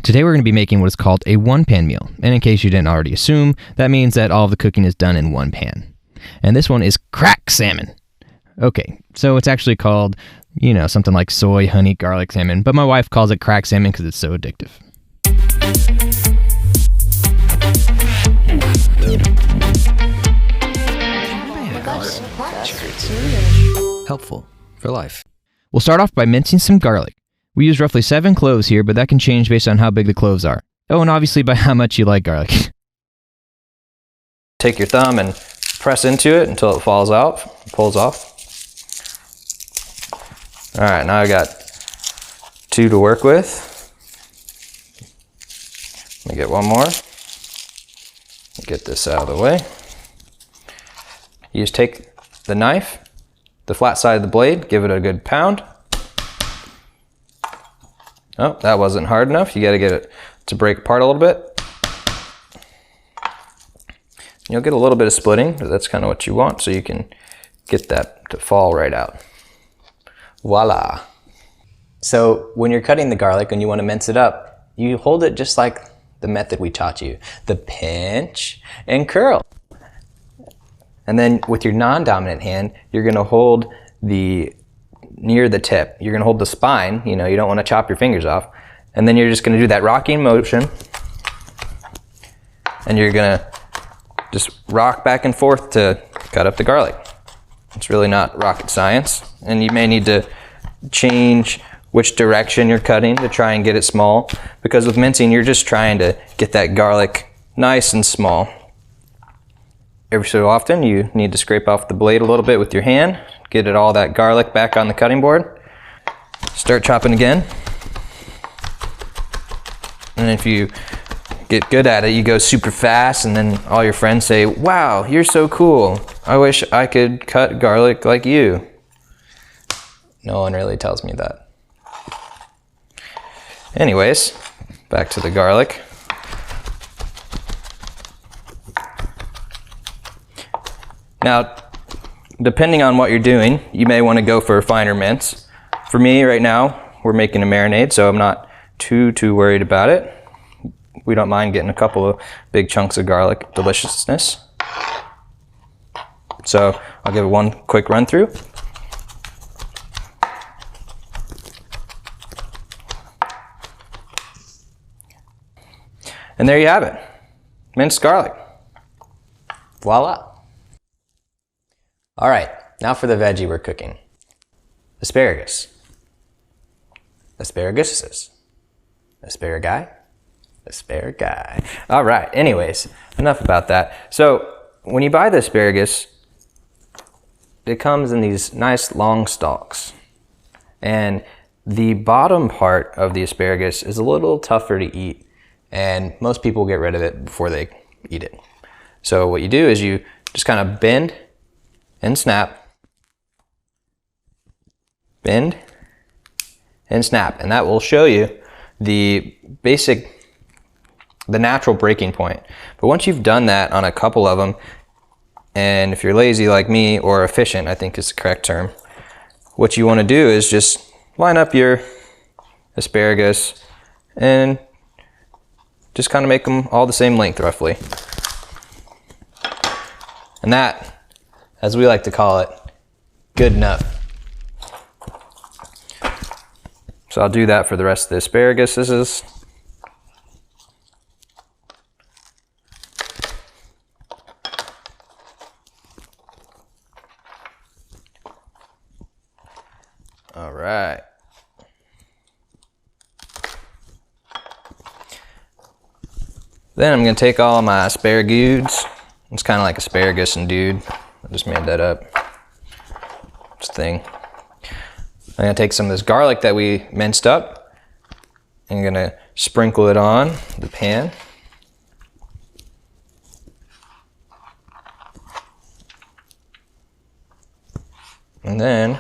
Today we're going to be making what is called a one-pan meal, and in case you didn't already assume, that means that all of the cooking is done in one pan. And this one is crack salmon. Okay, so it's actually called, something like soy, honey, garlic salmon, but my wife calls it crack salmon because it's so addictive. Helpful for life. We'll start off by mincing some garlic. We use roughly 7 cloves here, but that can change based on how big the cloves are. Oh, and obviously by how much you like garlic. Take your thumb and press into it until it pulls off. All right, now I got 2 to work with. Let me get one more. Get this out of the way. You just take the knife, the flat side of the blade, give it a good pound. Oh, that wasn't hard enough. You got to get it to break apart a little bit. You'll get a little bit of splitting, but that's kind of what you want, so you can get that to fall right out. Voila. So when you're cutting the garlic and you want to mince it up, you hold it just like the method we taught you. The pinch and curl. And then with your non-dominant hand, you're going to hold near the tip. You're going to hold the spine, you don't want to chop your fingers off. And then you're just going to do that rocking motion. And you're going to just rock back and forth to cut up the garlic. It's really not rocket science. And you may need to change which direction you're cutting to try and get it small. Because with mincing, you're just trying to get that garlic nice and small. Every so often, you need to scrape off the blade a little bit with your hand. Get all that garlic back on the cutting board. Start chopping again. And if you get good at it, you go super fast, and then all your friends say, "Wow, you're so cool. I wish I could cut garlic like you." No one really tells me that. Anyways, back to the garlic. Now, depending on what you're doing, you may want to go for a finer mince. For me right now, we're making a marinade, so I'm not too worried about it. We don't mind getting a couple of big chunks of garlic deliciousness. So I'll give it one quick run through. And there you have it, minced garlic. Voila. All right, now for the veggie we're cooking. Asparagus. Asparaguses. Asparagi. Asparagi. All right, anyways, enough about that. So when you buy the asparagus, it comes in these nice long stalks. And the bottom part of the asparagus is a little tougher to eat, and most people get rid of it before they eat it. So what you do is you just kind of bend and snap, bend and snap, and that will show you the natural breaking point. But once you've done that on a couple of them, and if you're lazy like me, or efficient, I think is the correct term, what you want to do is just line up your asparagus and just kind of make them all the same length roughly. And that, as we like to call it, good enough. So I'll do that for the rest of the asparaguses. All right. Then I'm going to take all my asparagus. It's kind of like asparagus and dude. I just made that up. It's a thing. I'm going to take some of this garlic that we minced up. I'm going to sprinkle it on the pan. And then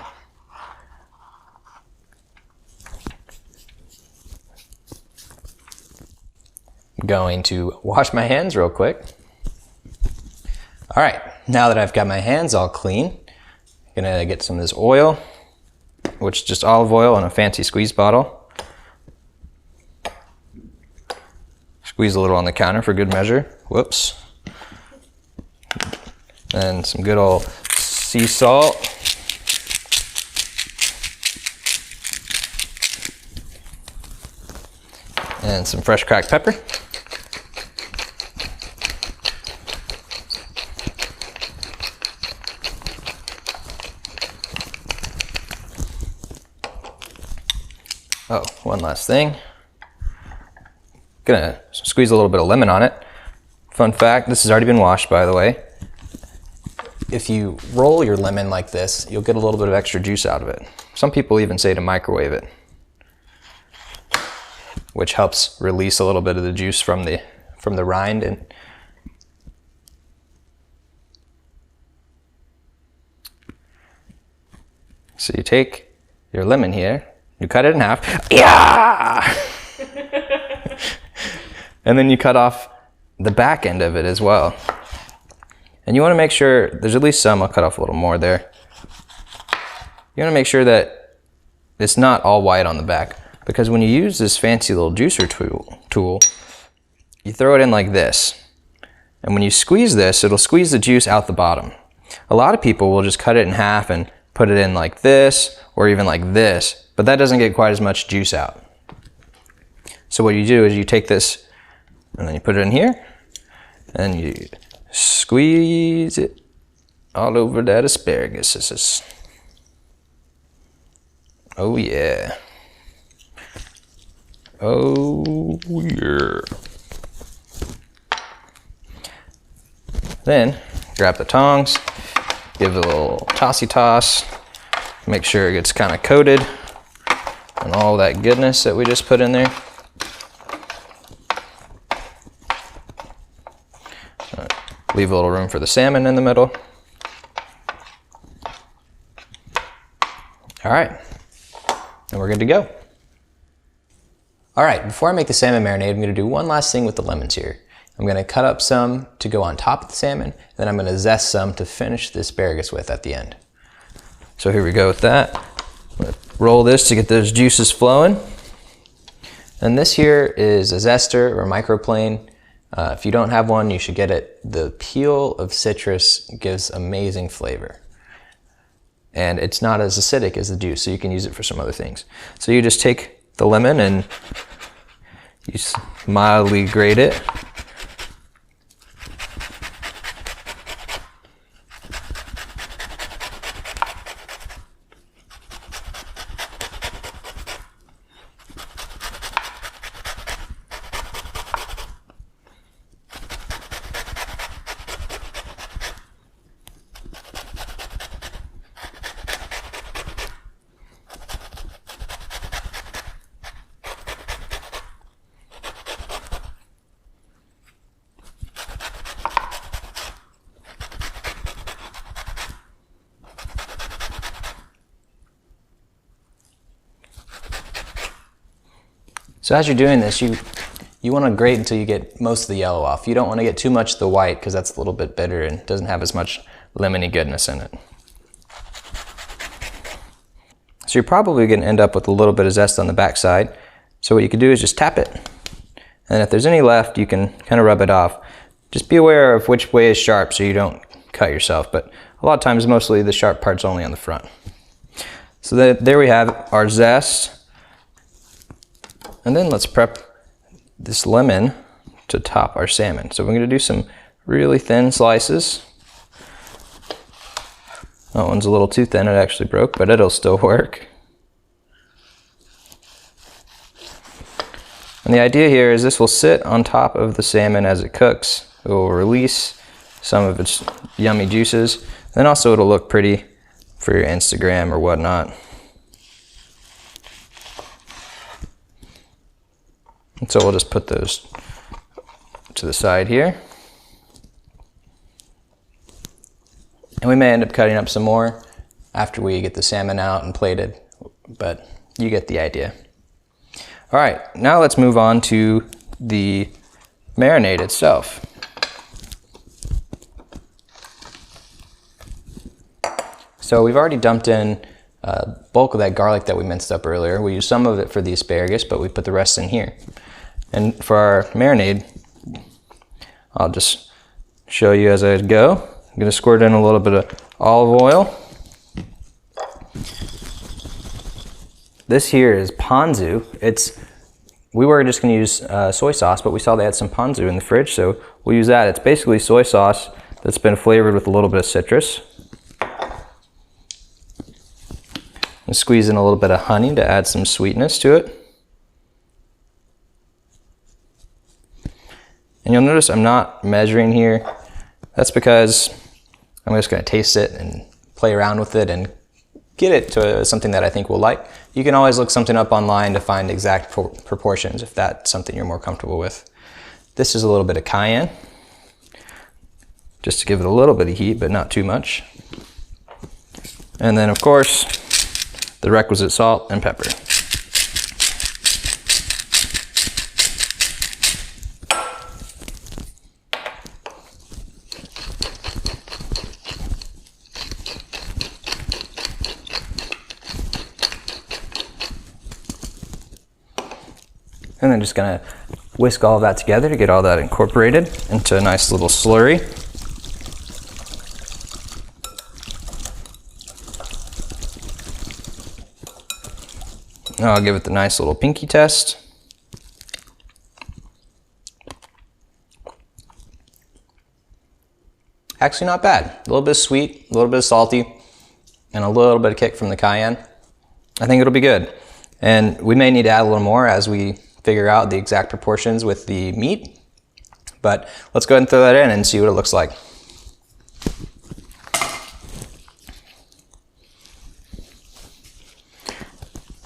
I'm going to wash my hands real quick. All right, now that I've got my hands all clean, I'm gonna get some of this oil, which is just olive oil in a fancy squeeze bottle. Squeeze a little on the counter for good measure. Whoops. And some good old sea salt. And some fresh cracked pepper. Oh, one last thing. Gonna squeeze a little bit of lemon on it. Fun fact, this has already been washed, by the way. If you roll your lemon like this, you'll get a little bit of extra juice out of it. Some people even say to microwave it, which helps release a little bit of the juice from the rind. And so you take your lemon here, you cut it in half, yeah! And then you cut off the back end of it as well. And you want to make sure, there's at least some, I'll cut off a little more there. You want to make sure that it's not all white on the back, because when you use this fancy little juicer tool, you throw it in like this. And when you squeeze this, it'll squeeze the juice out the bottom. A lot of people will just cut it in half and put it in like this, or even like this, but that doesn't get quite as much juice out. So what you do is you take this, and then you put it in here, and you squeeze it all over that asparagus. Oh yeah. Oh yeah. Then grab the tongs, give it a little tossy toss, make sure it gets kind of coated and all that goodness that we just put in there. Leave a little room for the salmon in the middle. All right, and we're good to go. All right, before I make the salmon marinade, I'm gonna do one last thing with the lemons here. I'm gonna cut up some to go on top of the salmon, then I'm gonna zest some to finish the asparagus with at the end. So here we go with that. I'm gonna roll this to get those juices flowing. And this here is a zester or microplane. If you don't have one, you should get it. The peel of citrus gives amazing flavor. And it's not as acidic as the juice, so you can use it for some other things. So you just take the lemon and you mildly grate it. So as you're doing this, you want to grate until you get most of the yellow off. You don't want to get too much of the white because that's a little bit bitter and doesn't have as much lemony goodness in it. So you're probably going to end up with a little bit of zest on the back side. So what you can do is just tap it. And if there's any left, you can kind of rub it off. Just be aware of which way is sharp so you don't cut yourself. But a lot of times, mostly the sharp part's only on the front. So there we have our zest. And then let's prep this lemon to top our salmon. So we're going to do some really thin slices. That one's a little too thin, it actually broke, but it'll still work. And the idea here is this will sit on top of the salmon as it cooks. It will release some of its yummy juices. And also it'll look pretty for your Instagram or whatnot. And so we'll just put those to the side here. And we may end up cutting up some more after we get the salmon out and plated, but you get the idea. All right, now let's move on to the marinade itself. So we've already dumped in bulk of that garlic that we minced up earlier. We used some of it for the asparagus, but we put the rest in here. And for our marinade, I'll just show you as I go. I'm gonna squirt in a little bit of olive oil. This here is ponzu. We were just gonna use soy sauce, but we saw they had some ponzu in the fridge, so we'll use that. It's basically soy sauce that's been flavored with a little bit of citrus. And squeeze in a little bit of honey to add some sweetness to it. And you'll notice I'm not measuring here. That's because I'm just gonna taste it and play around with it and get it to something that I think we'll like. You can always look something up online to find exact proportions if that's something you're more comfortable with. This is a little bit of cayenne, just to give it a little bit of heat, but not too much. And then of course, the requisite salt and pepper. And then just gonna whisk all of that together to get all that incorporated into a nice little slurry. Now I'll give it the nice little pinky test. Actually not bad. A little bit sweet, a little bit salty, and a little bit of kick from the cayenne. I think it'll be good. And we may need to add a little more as we figure out the exact proportions with the meat. But let's go ahead and throw that in and see what it looks like.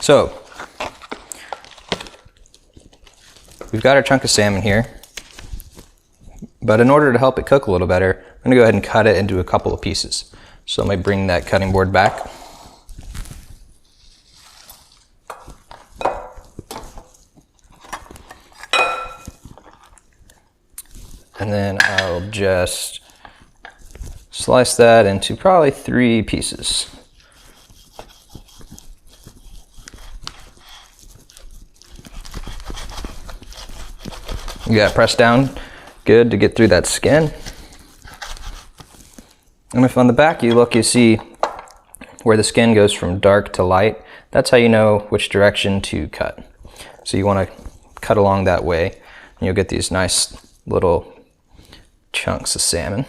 So, we've got our chunk of salmon here, but in order to help it cook a little better, I'm gonna go ahead and cut it into a couple of pieces. So let me bring that cutting board back. And then I'll just slice that into probably 3 pieces. You gotta press down good to get through that skin. And if on the back you look, you see where the skin goes from dark to light. That's how you know which direction to cut. So you wanna cut along that way, and you'll get these nice little chunks of salmon.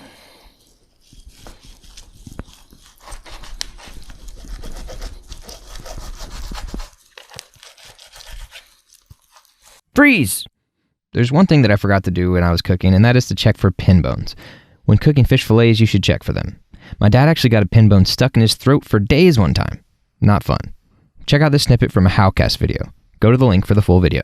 Freeze! There's one thing that I forgot to do when I was cooking, and that is to check for pin bones. When cooking fish fillets, you should check for them. My dad actually got a pin bone stuck in his throat for days one time. Not fun. Check out this snippet from a Howcast video. Go to the link for the full video.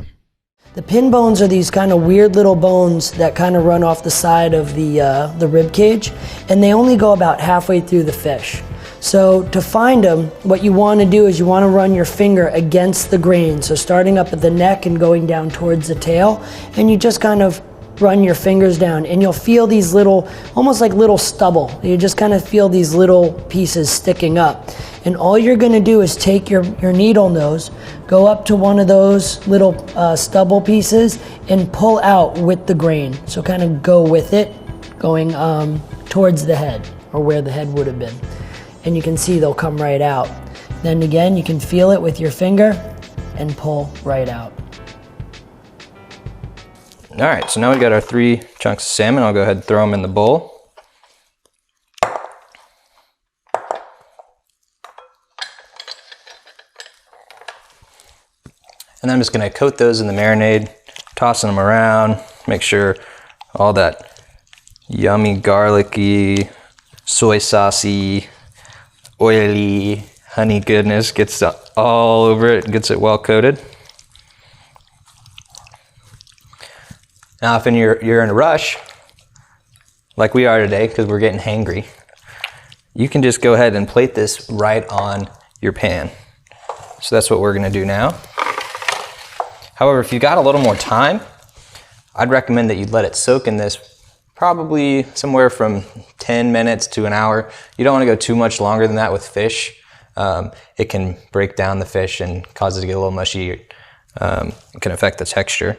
The pin bones are these kind of weird little bones that kind of run off the side of the rib cage, and they only go about halfway through the fish. So to find them, what you want to do is you want to run your finger against the grain. So starting up at the neck and going down towards the tail, and you just kind of run your fingers down, and you'll feel these little, almost like little stubble. You just kind of feel these little pieces sticking up. And all you're going to do is take your needle nose, go up to one of those little stubble pieces and pull out with the grain. So kind of go with it, going towards the head, or where the head would have been. And you can see they'll come right out. Then again, you can feel it with your finger and pull right out. All right, so now we've got our 3 chunks of salmon. I'll go ahead and throw them in the bowl. And I'm just gonna coat those in the marinade, tossing them around, make sure all that yummy, garlicky, soy saucy, oily, honey goodness gets all over it and gets it well coated. Now if you're in a rush, like we are today because we're getting hangry, you can just go ahead and plate this right on your pan. So that's what we're gonna do now. However, if you've got a little more time, I'd recommend that you let it soak in this probably somewhere from 10 minutes to an hour. You don't want to go too much longer than that with fish. It can break down the fish and cause it to get a little mushy. It can affect the texture.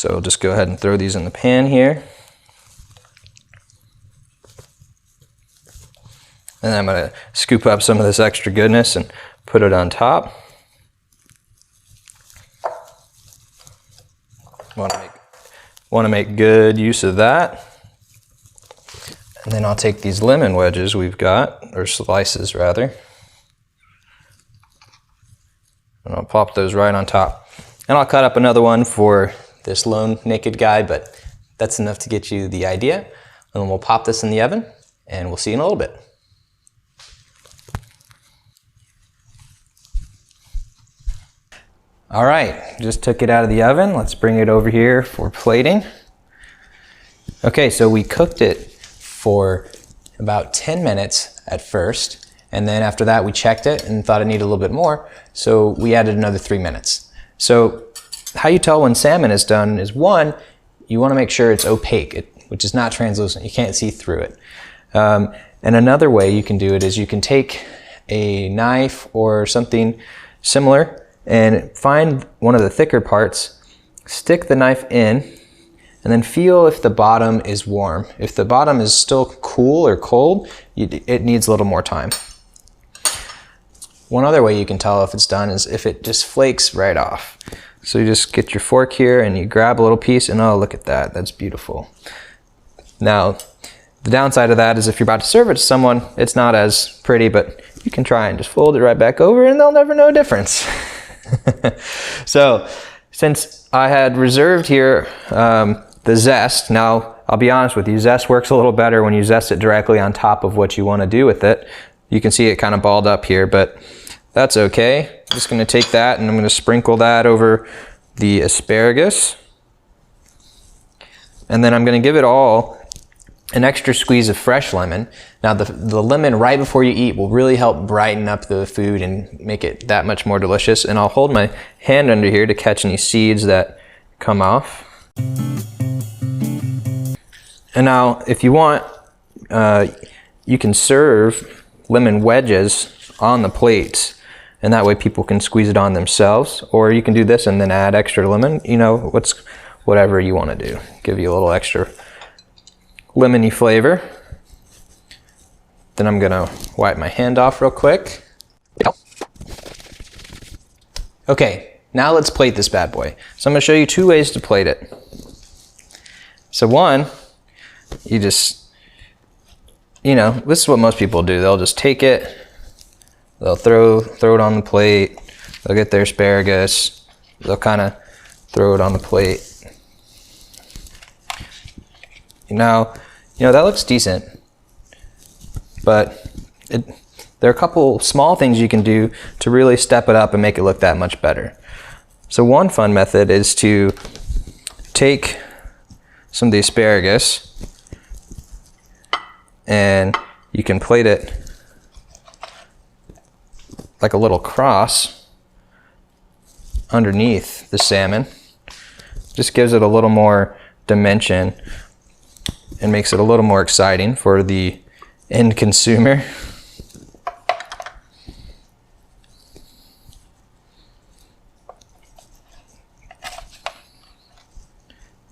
So just go ahead and throw these in the pan here. And then I'm going to scoop up some of this extra goodness and put it on top. Want to make good use of that. And then I'll take these lemon wedges we've got, or slices rather, and I'll pop those right on top. And I'll cut up another one for this lone naked guy, but that's enough to get you the idea. And then we'll pop this in the oven, and we'll see you in a little bit. All right, just took it out of the oven. Let's bring it over here for plating. Okay, so we cooked it for about 10 minutes at first, and then after that we checked it and thought it needed a little bit more, so we added another 3 minutes. So how you tell when salmon is done is, one, you want to make sure it's opaque, which is not translucent. You can't see through it. And another way you can do it is you can take a knife or something similar and find one of the thicker parts, stick the knife in, and then feel if the bottom is warm. If the bottom is still cool or cold, it needs a little more time. One other way you can tell if it's done is if it just flakes right off. So you just get your fork here and you grab a little piece, and oh, look at that, that's beautiful. Now, the downside of that is if you're about to serve it to someone, it's not as pretty, but you can try and just fold it right back over and they'll never know a difference. So, since I had reserved here the zest, now I'll be honest with you, zest works a little better when you zest it directly on top of what you want to do with it. You can see it kind of balled up here, but that's okay. I'm just going to take that and I'm going to sprinkle that over the asparagus. And then I'm going to give it all an extra squeeze of fresh lemon. Now the lemon right before you eat will really help brighten up the food and make it that much more delicious. And I'll hold my hand under here to catch any seeds that come off. And now if you want, you can serve lemon wedges on the plates, and that way people can squeeze it on themselves, or you can do this and then add extra lemon. You know, whatever you want to do. Give you a little extra lemony flavor. Then I'm gonna wipe my hand off real quick. Okay, now let's plate this bad boy. So I'm gonna show you 2 ways to plate it. So one, you just, this is what most people do. They'll just take it, they'll throw it on the plate, they'll get their asparagus, they'll kind of throw it on the plate. Now, that looks decent, but there are a couple small things you can do to really step it up and make it look that much better. So one fun method is to take some of the asparagus and you can plate it like a little cross underneath the salmon. Just gives it a little more dimension and makes it a little more exciting for the end consumer.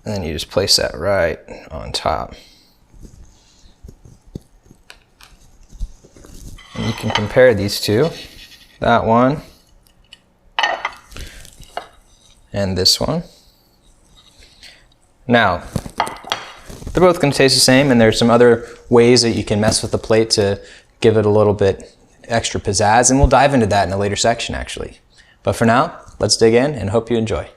And then you just place that right on top. And you can compare these two, that one and this one. Now, they're both going to taste the same, and there's some other ways that you can mess with the plate to give it a little bit extra pizzazz, and we'll dive into that in a later section actually. But for now, let's dig in and hope you enjoy.